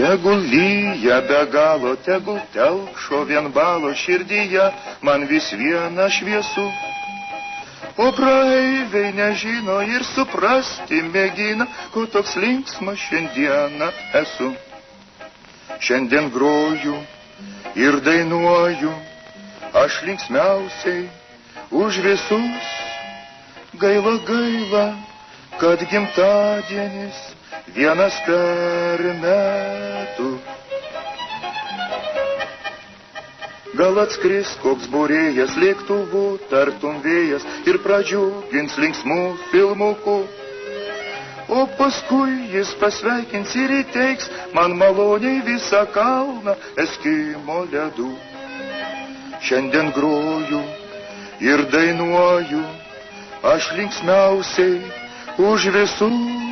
Tegul lyja be galo, tegul telkšo vien balo širdyje, man vis viena šviesu. O praeiviai nežino ir suprasti mėgina, ko toks linksmas šiandieną esu. Šiandien groju ir dainuoju, aš linksmiausiai už visus. Gaila, gaila, kad gimtadienis vienas per metus. Gal atskris koks būrėjas lėktuvų, tartum vėjas, ir pradžiugins linksmų filmukų. O paskui jis pasveikins ir įteiks man maloniai visą kalną Eskimo ledų. Šiandien groju ir dainuoju, aš linksmiausiai už visus.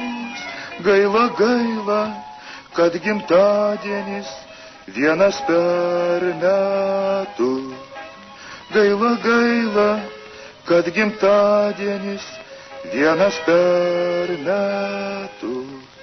Gaila, gaila, kad gimtadienis vienas per metus. Gaila, gaila, kad gimtadienis vienas per metus.